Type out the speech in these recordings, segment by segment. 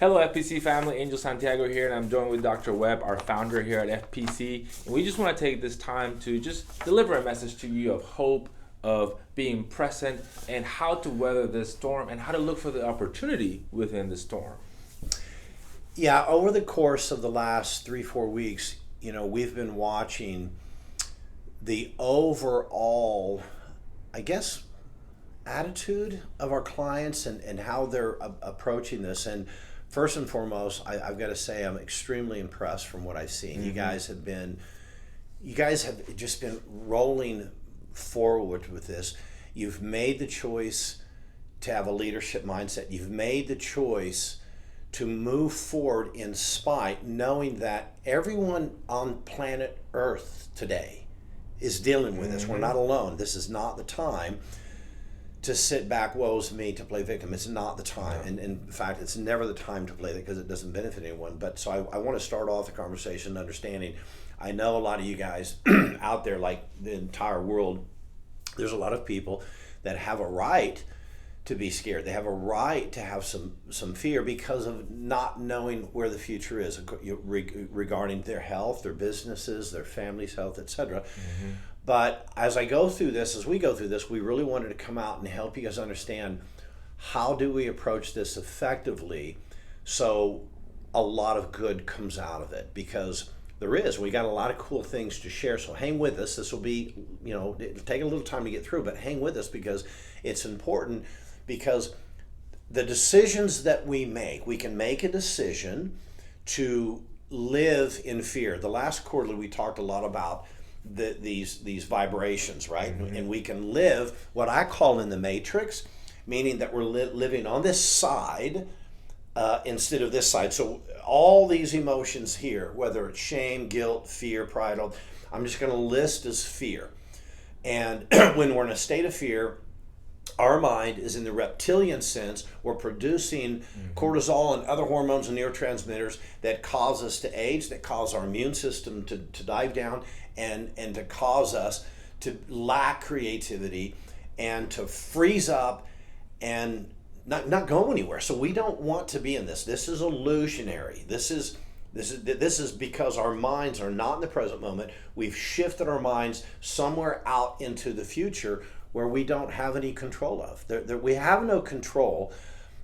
Hello FPC family, Angel Santiago here, and I'm joined with Dr. Webb, our founder here at FPC. And we just want to take this time to just deliver a message to you of hope, of being present, and how to weather this storm, and how to look for the opportunity within the storm. Yeah, over the course of the last 3-4 weeks, we've been watching the overall, attitude of our clients and how they're approaching this. And first and foremost, I've got to say I'm extremely impressed from what I've seen. Mm-hmm. You guys have just been rolling forward with this. You've made the choice to have a leadership mindset. You've made the choice to move forward in spite, knowing that everyone on planet Earth today is dealing with this. We're not alone. This is not the time to sit back, woe's me, to play victim. It's not the time. And in fact, it's never the time to play that because it doesn't benefit anyone. But so I want to start off the conversation understanding, I know a lot of you guys out there, like the entire world, there's a lot of people that have a right to be scared. They have a right to have some fear because of not knowing where the future is regarding their health, their businesses, their family's health, etc. Mm-hmm. But as we go through this, we really wanted to come out and help you guys understand how do we approach this effectively so a lot of good comes out of it, because we got a lot of cool things to share. So hang with us. This will be, it'll take a little time to get through, but hang with us because it's important, because the decisions that we can make a decision to live in fear. The last quarterly we talked a lot about these vibrations, right? Mm-hmm. And we can live what I call in the matrix, meaning that we're living on this side instead of this side. So all these emotions here, whether it's shame, guilt, fear, pride, I'm just going to list as fear. And when we're in a state of fear, our mind is in the reptilian sense. We're producing cortisol and other hormones and neurotransmitters that cause us to age, that cause our immune system to dive down and to cause us to lack creativity and to freeze up and not go anywhere. So we don't want to be in this. This is illusionary. This is because our minds are not in the present moment. We've shifted our minds somewhere out into the future where we don't have any control of. We have no control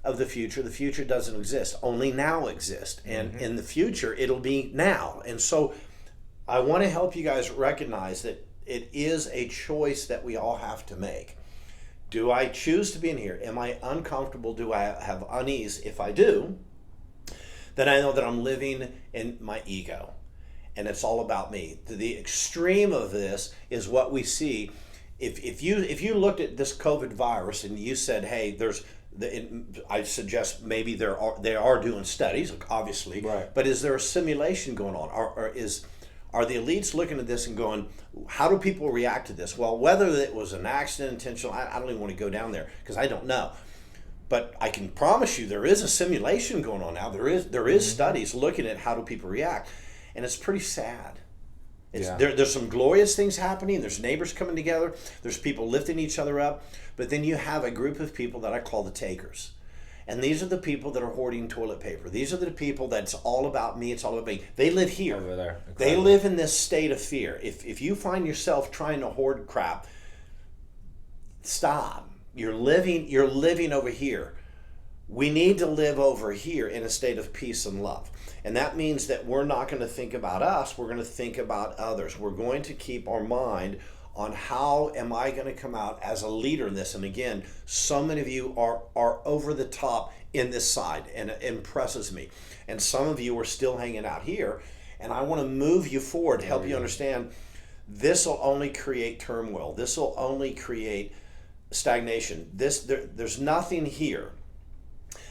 of the future. The future doesn't exist. Only now exists. And in the future, it'll be now. And so I want to help you guys recognize that it is a choice that we all have to make. Do I choose to be in here? Am I uncomfortable? Do I have unease? If I do, then I know that I'm living in my ego. And it's all about me. The extreme of this is what we see. If you looked at this COVID virus and you said, hey, I suggest maybe they are doing studies, obviously, right. But is there a simulation going on? Are the elites looking at this and going, how do people react to this? Well, whether it was an accident, intentional, I don't even want to go down there because I don't know. But I can promise you there is a simulation going on now. There is studies looking at how do people react, and it's pretty sad. There's some glorious things happening. There's neighbors coming together. There's people lifting each other up. But then you have a group of people that I call the takers. And these are the people that are hoarding toilet paper. These are the people that's all about me. It's all about me. They live here. Over there. Incredible. They live in this state of fear. If you find yourself trying to hoard crap, stop. You're living over here. We need to live over here in a state of peace and love. And that means that we're not going to think about us. We're going to think about others. We're going to keep our mind on how am I going to come out as a leader in this. And again, so many of you are over the top in this side, and it impresses me. And some of you are still hanging out here. And I want to move you forward, help you understand this will only create turmoil. This will only create stagnation. There's nothing here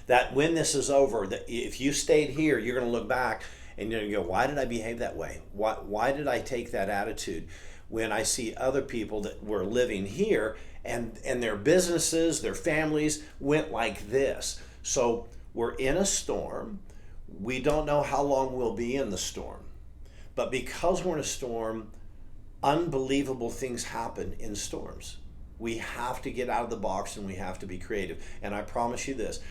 that when this is over, that if you stayed here, you're going to look back and you're going to go, why did I behave that way? Why did I take that attitude when I see other people that were living here and their businesses, their families went like this? So we're in a storm. We don't know how long we'll be in the storm. But because we're in a storm, unbelievable things happen in storms. We have to get out of the box and we have to be creative. And I promise you this,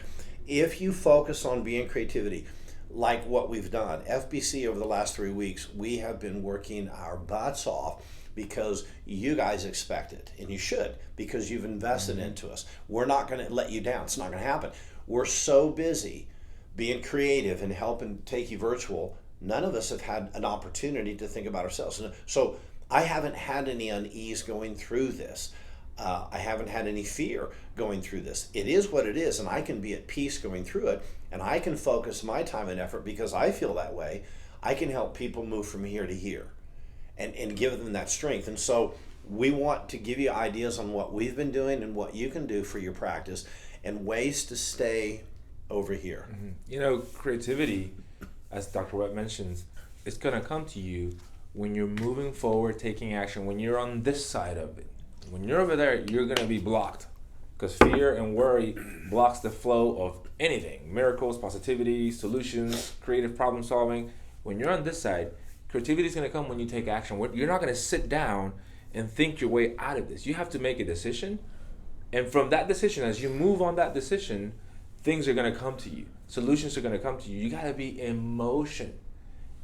if you focus on being creativity, like what we've done, FBC over the last 3 weeks, we have been working our butts off because you guys expect it, and you should, because you've invested into us. We're not going to let you down. It's not going to happen. We're so busy being creative and helping take you virtual. None of us have had an opportunity to think about ourselves. So I haven't had any unease going through this. I haven't had any fear going through this. It is what it is, and I can be at peace going through it, and I can focus my time and effort because I feel that way. I can help people move from here to here and give them that strength. And so we want to give you ideas on what we've been doing and what you can do for your practice and ways to stay over here. You know, creativity, as Dr. Webb mentions, it's going to come to you when you're moving forward, taking action, when you're on this side of it. When you're over there, you're going to be blocked because fear and worry blocks the flow of anything. Miracles, positivity, solutions, creative problem solving. When you're on this side, creativity is going to come when you take action. You're not going to sit down and think your way out of this. You have to make a decision. And from that decision, as you move on that decision, things are going to come to you. Solutions are going to come to you. You got to be in motion.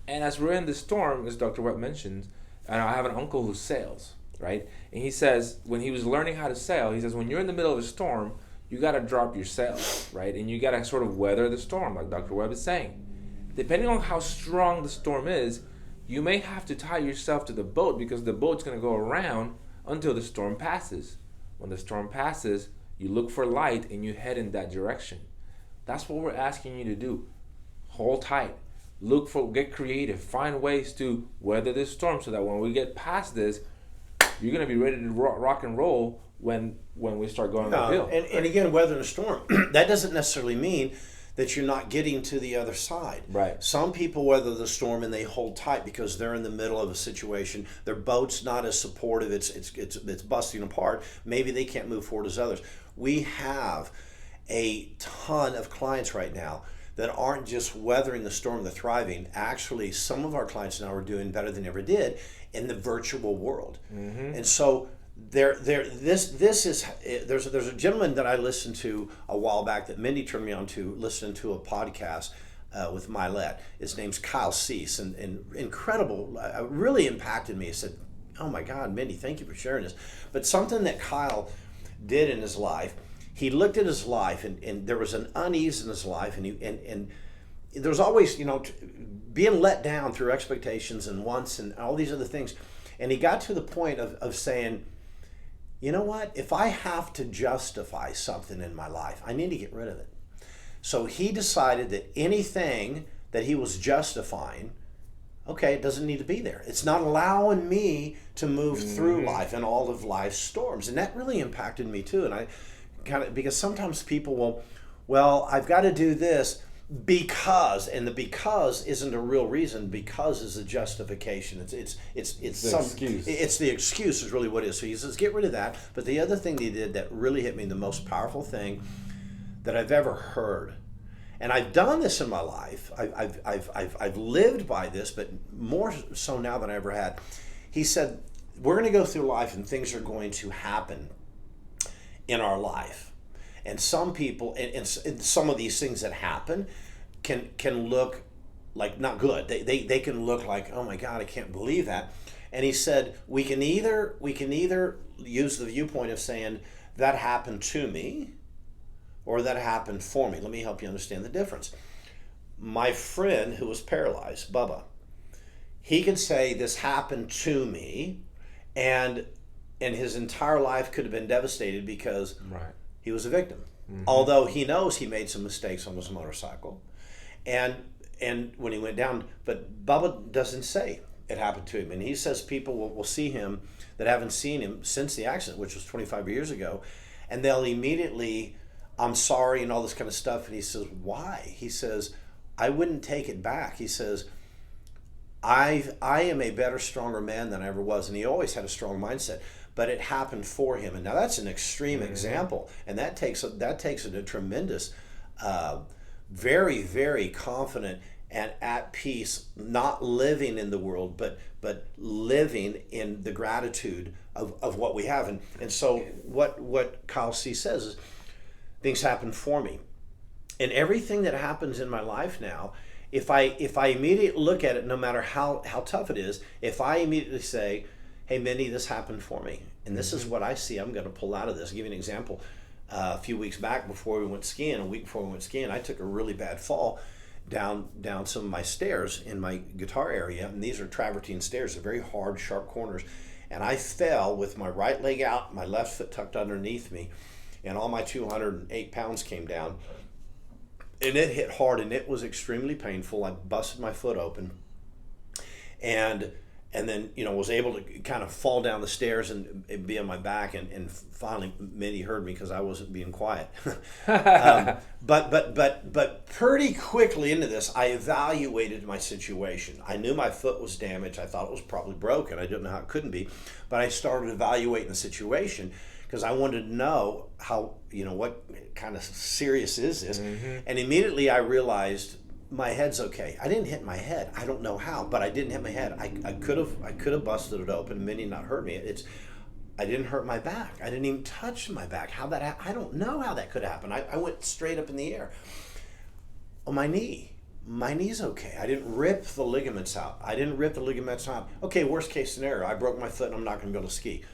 And as we're in the storm, as Dr. Webb mentions, and I have an uncle who sails, right? And he says, when he was learning how to sail, he says, when you're in the middle of a storm, you got to drop your sails, right? And you got to sort of weather the storm, like Dr. Webb is saying. Depending on how strong the storm is, you may have to tie yourself to the boat because the boat's going to go around until the storm passes. When the storm passes, you look for light and you head in that direction. That's what we're asking you to do. Hold tight. Get creative. Find ways to weather this storm so that when we get past this, you're going to be ready to rock and roll when we start going uphill. And again, weathering a storm, that doesn't necessarily mean that you're not getting to the other side. Right. Some people weather the storm and they hold tight because they're in the middle of a situation. Their boat's not as supportive. It's busting apart. Maybe they can't move forward as others. We have a ton of clients right now that aren't just weathering the storm, they're thriving. Actually, some of our clients now are doing better than ever did in the virtual world. And so there's a gentleman that I listened to a while back that Mindy turned me on to, listening to a podcast with Milet. His name's Kyle Cease, and incredible, really impacted me. I said, oh my God, Mindy, thank you for sharing this. But something that Kyle did in his life, he looked at his life and there was an unease in his life, and there was always, being let down through expectations and wants and all these other things. And he got to the point of saying, you know what? If I have to justify something in my life, I need to get rid of it. So he decided that anything that he was justifying, okay, it doesn't need to be there. It's not allowing me to move through life and all of life's storms. And that really impacted me too. And because sometimes people will, well, I've got to do this because, and the because isn't a real reason. Because is a justification. It's some excuse. It's the excuse is really what it is. So he says, get rid of that. But the other thing he did that really hit me, the most powerful thing that I've ever heard, and I've done this in my life. I've lived by this, but more so now than I ever had. He said, we're going to go through life and things are going to happen in our life. And some people, and some of these things that happen can look like not good. They can look like, oh my God, I can't believe that. And he said, we can either use the viewpoint of saying that happened to me or that happened for me. Let me help you understand the difference. My friend who was paralyzed, Bubba, he could say this happened to me, and his entire life could have been devastated because he was a victim. Although he knows he made some mistakes on his motorcycle, and when he went down, but Bubba doesn't say it happened to him. And he says people will see him that haven't seen him since the accident, which was 25 years ago, and they'll immediately, I'm sorry and all this kind of stuff. And he says, why? He says, I wouldn't take it back. He says, I am a better, stronger man than I ever was. And he always had a strong mindset, but it happened for him. And now that's an extreme example. And that takes a tremendous, very, very confident and at peace, not living in the world, but living in the gratitude of what we have. And so what Kyle C says is, things happen for me. And everything that happens in my life now, if I immediately look at it, no matter how tough it is, if I immediately say, hey, Mindy, this happened for me, and this is what I see I'm going to pull out of this. I'll give you an example. A few weeks back, before we went skiing, a week before we went skiing, I took a really bad fall down some of my stairs in my guitar area, and these are travertine stairs. They're very hard, sharp corners, and I fell with my right leg out, my left foot tucked underneath me, and all my 208 pounds came down, and it hit hard, and it was extremely painful. I busted my foot open, and then was able to kind of fall down the stairs and be on my back, and finally Mindy heard me because I wasn't being quiet. But pretty quickly into this, I evaluated my situation. I knew my foot was damaged. I thought it was probably broken. I didn't know how it couldn't be, but I started evaluating the situation because I wanted to know how, what kind of serious is this? And immediately I realized my head's okay. I didn't hit my head. I don't know how, but I didn't hit my head. I could have busted it open. Mindy not hurt me. I didn't hurt my back. I didn't even touch my back. How that? I don't know how that could happen. I went straight up in the air. Oh, my knee. My knee's okay. I didn't rip the ligaments out. Okay, worst case scenario. I broke my foot and I'm not going to be able to ski.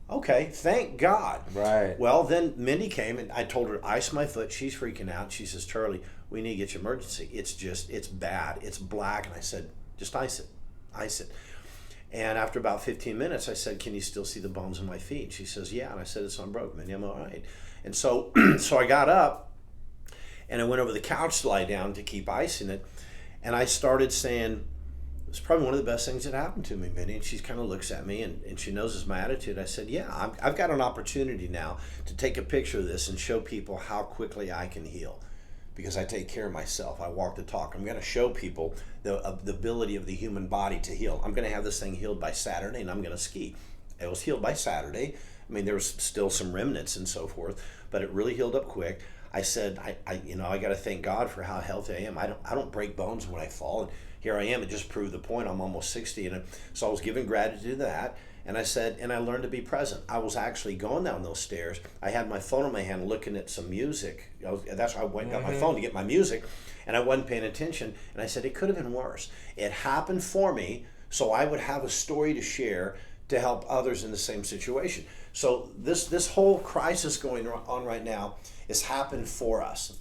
Okay, thank God. Right. Well, then Mindy came and I told her, ice my foot. She's freaking out. She says, Charlie, we need to get you emergency. It's bad. It's black. And I said, just ice it. And after about 15 minutes, I said, can you still see the bones in my feet? She says, yeah. And I said, it's unbroken, Mindy. I'm all right. And so I got up and I went over the couch to lie down to keep icing it. And I started saying, it's probably one of the best things that happened to me, Mindy. And she kind of looks at me and she knows it's my attitude. I said, yeah, I've got an opportunity now to take a picture of this and show people how quickly I can heal because I take care of myself. I walk the talk. I'm going to show people the ability of the human body to heal. I'm going to have this thing healed by Saturday and I'm going to ski. It was healed by Saturday. I mean, there was still some remnants and so forth, but it really healed up quick. I said, I got to thank God for how healthy I am. I don't break bones when I fall. And here I am. It just proved the point. I'm almost 60. And so I was giving gratitude to that. And I said, and I learned to be present. I was actually going down those stairs. I had my phone in my hand looking at some music. That's why I went and got my phone to get my music. And I wasn't paying attention. And I said, it could have been worse. It happened for me, so I would have a story to share to help others in the same situation. So this whole crisis going on right now has happened for us.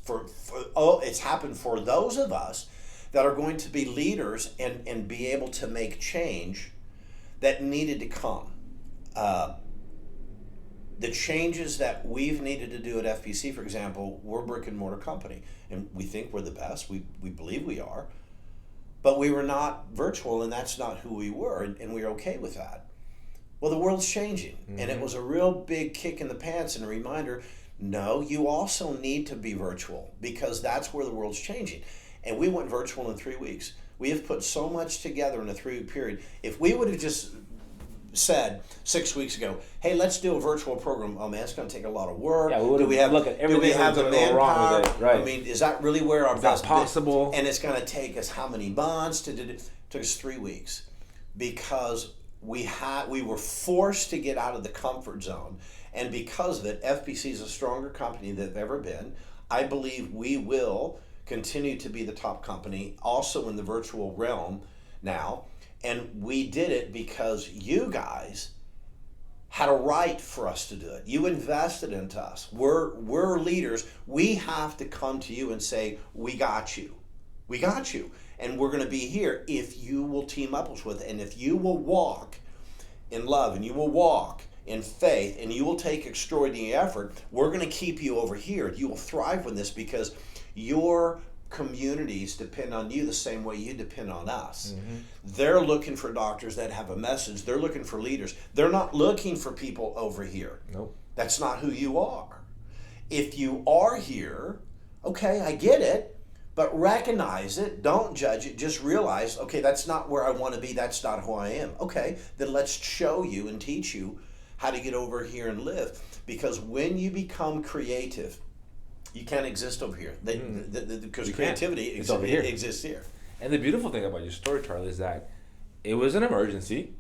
It's happened for those of us that are going to be leaders and be able to make change that needed to come. The changes that we've needed to do at FPC, for example, we're a brick and mortar company, and we think we're the best. We believe we are, but we were not virtual, and that's not who we were, and we're okay with that. Well, the world's changing, and it was a real big kick in the pants and a reminder, no, you also need to be virtual because that's where the world's changing. And we went virtual in 3 weeks. We have put so much together in a 3-week period. If we would have just said 6 weeks ago, hey, let's do a virtual program, oh man, it's going to take a lot of work. Yeah, do we have the manpower? Right. I mean, is that really where our best possible? And it's going to take us how many months to do it? It took us 3 weeks because we were forced to get out of the comfort zone. And because of it, FPC is a stronger company than they've ever been. I believe we will continue to be the top company also in the virtual realm now. And we did it because you guys had a right for us to do it. You invested into us. We're leaders. We have to come to you and say, we got you. We got you. And we're going to be here if you will team up with it. And if you will walk in love and you will walk in faith and you will take extraordinary effort, we're going to keep you over here. You will thrive with this because your communities depend on you the same way you depend on us. They're looking for doctors that have a message. They're looking for leaders. They're not looking for people over here. Nope. That's not who you are. If you are here, okay, I get it, but recognize it. Don't judge it. Just realize, okay, that's not where I want to be. That's not who I am. Okay, then let's show you and teach you how to get over here and live. Because when you become creative, you can't exist over here. Because creativity exists here. And the beautiful thing about your story, Charlie, is that it was an emergency.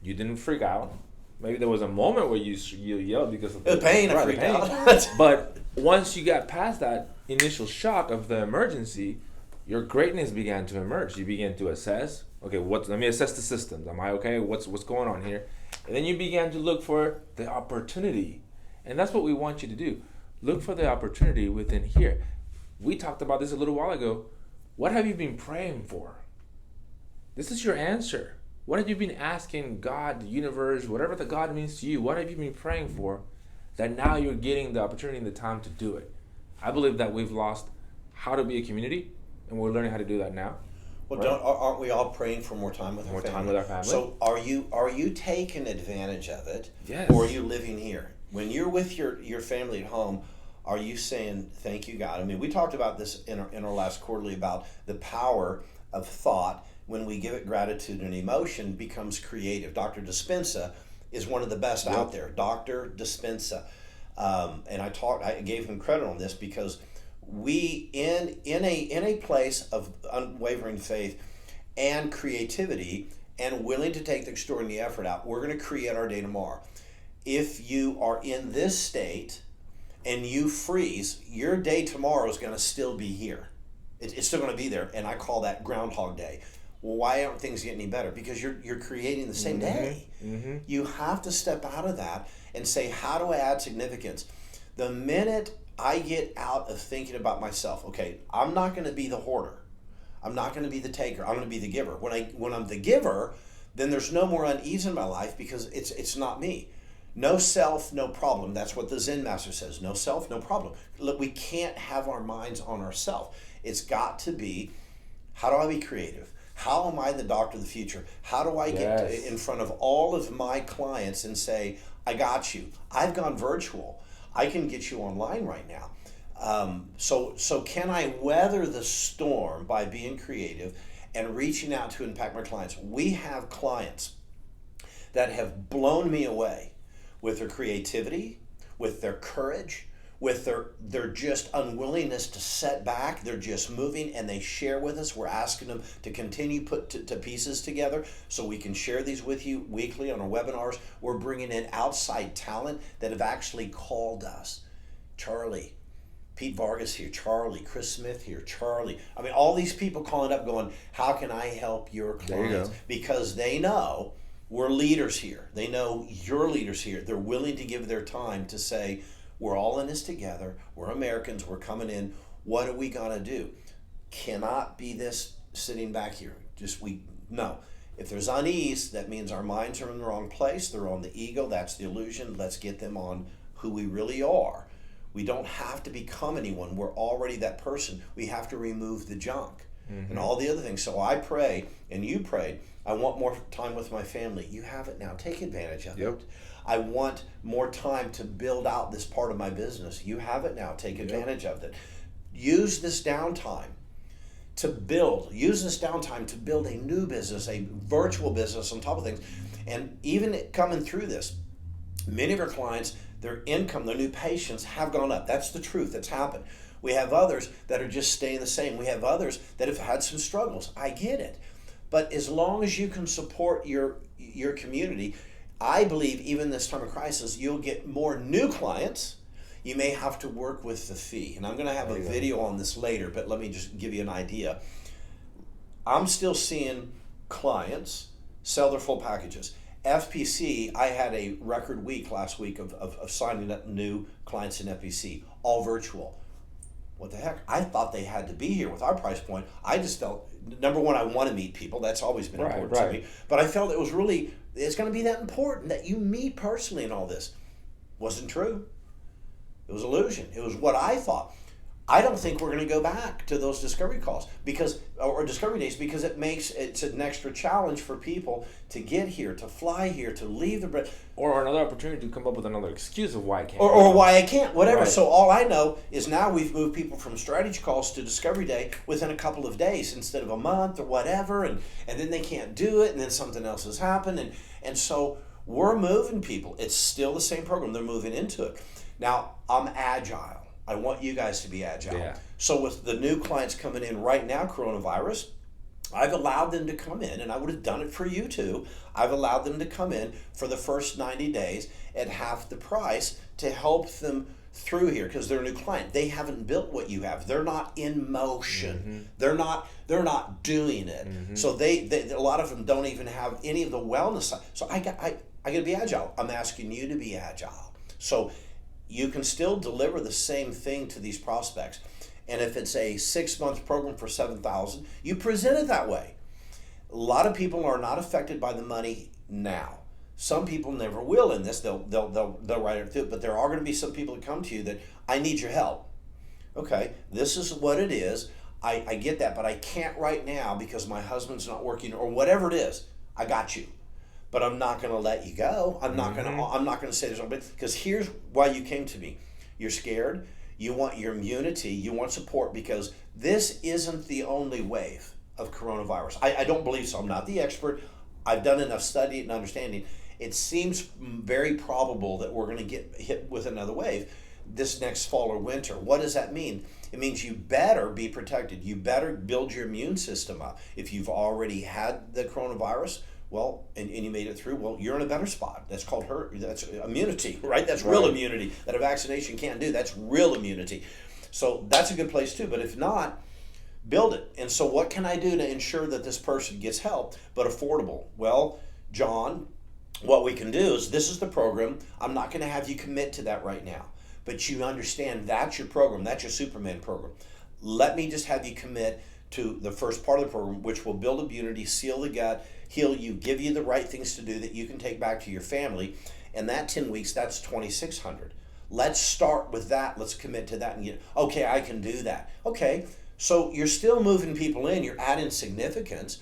You didn't freak out. Maybe there was a moment where you yelled because of the pain. I freaked out. But once you got past that initial shock of the emergency, your greatness began to emerge. You began to assess, okay, let me assess the systems. Am I okay? What's going on here? And then you began to look for the opportunity. And that's what we want you to do. Look for the opportunity within here. We talked about this a little while ago. What have you been praying for? This is your answer. What have you been asking God, the universe, whatever the God means to you? What have you been praying for that now you're getting the opportunity and the time to do it? I believe that we've lost how to be a community, and we're learning how to do that now. Well, right? Aren't we all praying for more time with our family? More time with our family. So are you taking advantage of it? Yes. Or are you living here? When you're with your family at home, are you saying, thank you, God? I mean, we talked about this in our last quarterly about the power of thought. When we give it gratitude and emotion, becomes creative. Dr. Dispenza is one of the best out there. Dr. Dispenza. And I gave him credit on this because we in a place of unwavering faith and creativity and willing to take the extraordinary effort out, we're going to create our day tomorrow. If you are in this state and you freeze, your day tomorrow is going to still be here. It's still going to be there, and I call that Groundhog Day. Well, why aren't things getting any better? Because you're creating the same day. Mm-hmm. You have to step out of that and say, how do I add significance? The minute I get out of thinking about myself, okay, I'm not going to be the hoarder. I'm not going to be the taker. I'm going to be the giver. When I'm the giver, then there's no more unease in my life because it's not me. No self, no problem. That's what the Zen master says. No self, no problem. Look, we can't have our minds on ourselves. It's got to be, how do I be creative? How am I the doctor of the future? How do I get in front of all of my clients and say, I got you. I've gone virtual. I can get you online right now. So can I weather the storm by being creative and reaching out to impact my clients? We have clients that have blown me away with their creativity, with their courage, with their just unwillingness to set back. They're just moving and they share with us. We're asking them to continue put to pieces together so we can share these with you weekly on our webinars. We're bringing in outside talent that have actually called us. Charlie, Pete Vargas here, Charlie, Chris Smith here, Charlie. I mean, all these people calling up going, how can I help your clients? Because they know we're leaders here. They know you're leaders here. They're willing to give their time to say, we're all in this together. We're Americans. We're coming in. What are we going to do? Cannot be this sitting back here. No. If there's unease, that means our minds are in the wrong place. They're on the ego. That's the illusion. Let's get them on who we really are. We don't have to become anyone. We're already that person. We have to remove the junk and all the other things. So I pray, and you prayed, I want more time with my family. You have it now. Take advantage of it. I want more time to build out this part of my business. You have it now. Take advantage of it. Use this downtime to build. Use this downtime to build a new business, a virtual business on top of things. And even coming through this, many of our clients, their income, their new patients have gone up. That's the truth. That's happened. We have others that are just staying the same. We have others that have had some struggles. I get it. But as long as you can support your community, I believe even this time of crisis, you'll get more new clients. You may have to work with the fee. And I'm going to have a video on this later, but let me just give you an idea. I'm still seeing clients sell their full packages. FPC, I had a record week last week of signing up new clients in FPC, all virtual. What the heck? I thought they had to be here with our price point. I just felt, number one, I want to meet people. That's always been important to me. But I felt it's going to be that important that you meet personally in all this. Wasn't true. It was illusion. It was what I thought. I don't think we're going to go back to those discovery calls or discovery days because it's an extra challenge for people to get here, to fly here, to leave the bread. Or another opportunity to come up with another excuse of why I can't. Or why I can't, whatever. Right. So all I know is now we've moved people from strategy calls to discovery day within a couple of days instead of a month or whatever, and then they can't do it, and then something else has happened, and so we're moving people. It's still the same program. They're moving into it. Now, I'm agile. I want you guys to be agile. Yeah. So with the new clients coming in right now, coronavirus, I've allowed them to come in, and I would have done it for you too. I've allowed them to come in for the first 90 days at half the price to help them through here because they're a new client. They haven't built what you have. They're not in motion. They're not doing it. So they a lot of them don't even have any of the wellness side. So I got to be agile. I'm asking you to be agile. So you can still deliver the same thing to these prospects. And if it's a 6-month program for $7,000, you present it that way. A lot of people are not affected by the money now. Some people never will in this. They'll write it through. But there are going to be some people that come to you that, I need your help. Okay, this is what it is. I get that, but I can't right now because my husband's not working or whatever it is. I got you. But I'm not going to let you go. I'm not going to say this, because here's why you came to me. You're scared. You want your immunity. You want support because this isn't the only wave of coronavirus. I don't believe so. I'm not the expert. I've done enough study and understanding. It seems very probable that we're going to get hit with another wave this next fall or winter. What does that mean? It means you better be protected. You better build your immune system up. If you've already had the coronavirus, well, and you made it through, well, you're in a better spot. That's called that's immunity, right? That's real immunity that a vaccination can't do. That's real immunity. So that's a good place too. But if not, build it. And so what can I do to ensure that this person gets help, but affordable? Well, John, what we can do is, this is the program. I'm not going to have you commit to that right now. But you understand that's your program. That's your Superman program. Let me just have you commit to the first part of the program, which will build immunity, seal the gut, heal you, give you the right things to do that you can take back to your family. And that 10 weeks, that's $2,600. Let's start with that. Let's commit to that and get, okay, I can do that. Okay, so you're still moving people in. You're adding significance.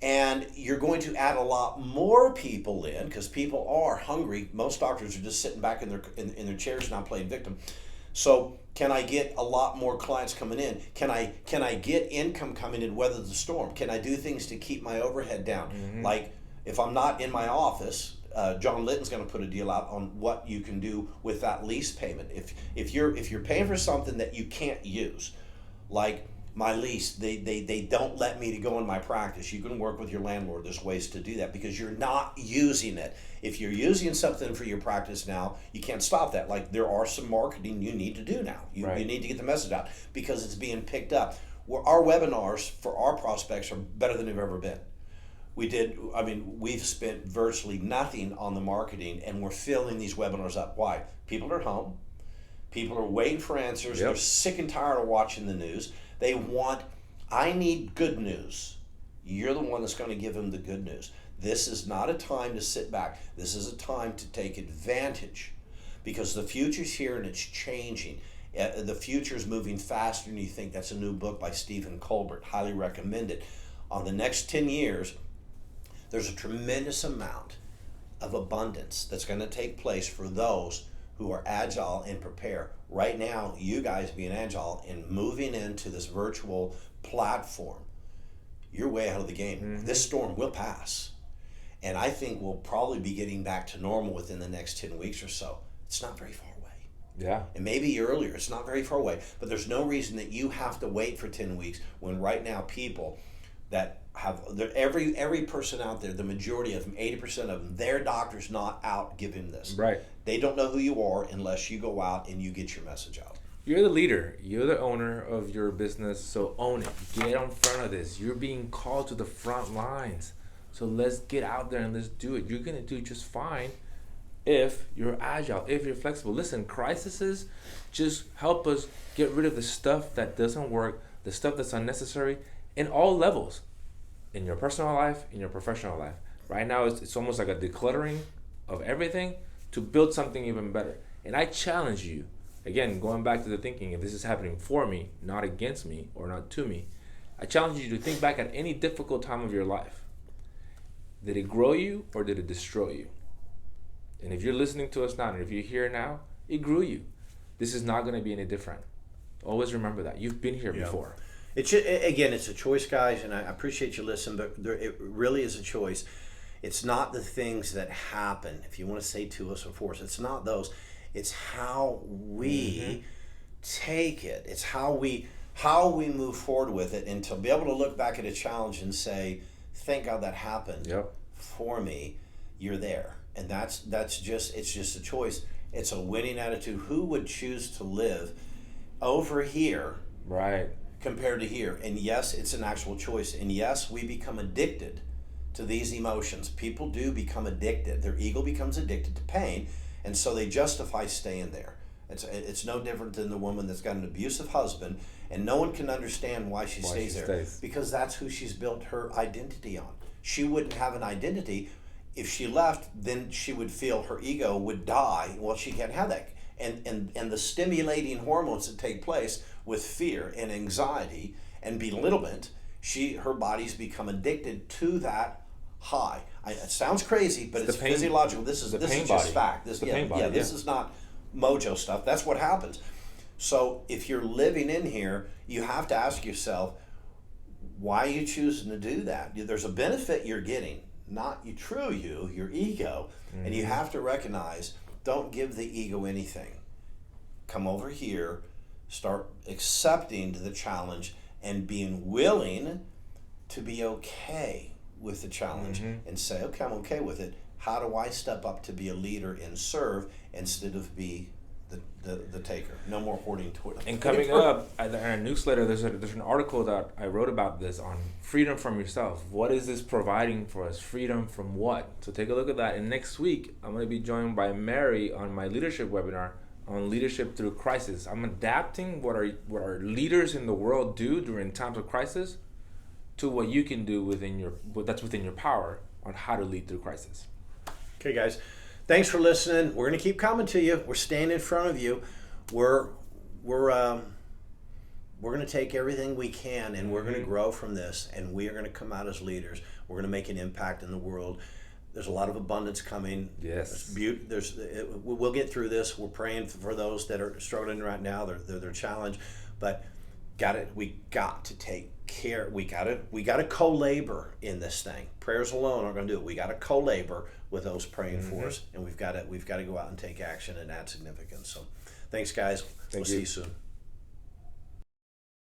And you're going to add a lot more people in because people are hungry. Most doctors are just sitting back in their chairs now playing victim. So can I get a lot more clients coming in? Can I get income coming in, weather the storm? Can I do things to keep my overhead down? Like if I'm not in my office, John Litton's going to put a deal out on what you can do with that lease payment. If you're paying for something that you can't use, like my lease, they don't let me to go in my practice. You can work with your landlord. There's ways to do that because you're not using it. If you're using something for your practice now, you can't stop that. Like there are some marketing you need to do now. You need to get the message out because it's being picked up. Our webinars for our prospects are better than they've ever been. We've spent virtually nothing on the marketing and we're filling these webinars up. Why? People are home. People are waiting for answers. They're sick and tired of watching the news. They want, I need good news. You're the one that's going to give them the good news. This is not a time to sit back. This is a time to take advantage because the future's here and it's changing. The future's moving faster than you think. That's a new book by Stephen Colbert. Highly recommend it. On the next 10 years, there's a tremendous amount of abundance that's going to take place for those who are agile and prepare. Right now, you guys being agile and moving into this virtual platform, you're way out of the game. This storm will pass. And I think we'll probably be getting back to normal within the next 10 weeks or so. It's not very far away. Yeah. And maybe earlier, it's not very far away. But there's no reason that you have to wait for 10 weeks when right now people that have, every person out there, the majority of them, 80% of them, their doctor's not out giving this. Right. They don't know who you are unless you go out and you get your message out. You're the leader. You're the owner of your business, so own it. Get in front of this. You're being called to the front lines. So let's get out there and let's do it. You're going to do just fine if you're agile, if you're flexible. Listen, crises just help us get rid of the stuff that doesn't work, the stuff that's unnecessary in all levels, in your personal life, in your professional life. Right now, it's almost like a decluttering of everything to build something even better. And I challenge you, again, going back to the thinking, if this is happening for me, not against me or not to me, I challenge you to think back at any difficult time of your life. Did it grow you or did it destroy you? And if you're listening to us now, and if you're here now, it grew you. This is not going to be any different. Always remember that. You've been here before. It's a choice, guys, and I appreciate you listening, but it really is a choice. It's not the things that happen, if you want to say to us or for us. It's not those. It's how we take it. It's how we how we move forward with it, and to be able to look back at a challenge and say, thank God that happened for me. You're there. And it's just a choice. It's a winning attitude. Who would choose to live over here compared to here? And yes, it's an actual choice. And yes, we become addicted to these emotions. People do become addicted. Their ego becomes addicted to pain, and so they justify staying there. It's no different than the woman that's got an abusive husband, and no one can understand why she stays there. Because that's who she's built her identity on. She wouldn't have an identity. If she left, then she would feel her ego would die. Well, she can't have that. And the stimulating hormones that take place with fear and anxiety and belittlement, her body's become addicted to that high. It sounds crazy, but it's physiological. This is just fact. This is not mojo stuff. That's what happens. So if you're living in here, you have to ask yourself, why are you choosing to do that? There's a benefit you're getting, not your ego. And you have to recognize, don't give the ego anything. Come over here, start accepting the challenge and being willing to be okay with the challenge and say, okay, I'm okay with it. How do I step up to be a leader and serve instead of be the taker? No more hoarding toilet. And coming up in our newsletter, there's an article that I wrote about this on freedom from yourself. What is this providing for us? Freedom from what? So take a look at that. And next week, I'm going to be joined by Mary on my leadership webinar on leadership through crisis. I'm adapting what our leaders in the world do during times of crisis to what you can do within your power on how to lead through crisis. Okay, guys. Thanks for listening. We're going to keep coming to you. We're staying in front of you. We're going to take everything we can, and we're going to grow from this, and we are going to come out as leaders. We're going to make an impact in the world. There's a lot of abundance coming. Yes. We'll get through this. We're praying for those that are struggling right now. They're challenged, but we got to take care. We got to co-labor in this thing. Prayers alone aren't going to do it. We got to co-labor with those praying for us, and we've got to go out and take action and add significance. So, thanks, guys. We'll see you soon.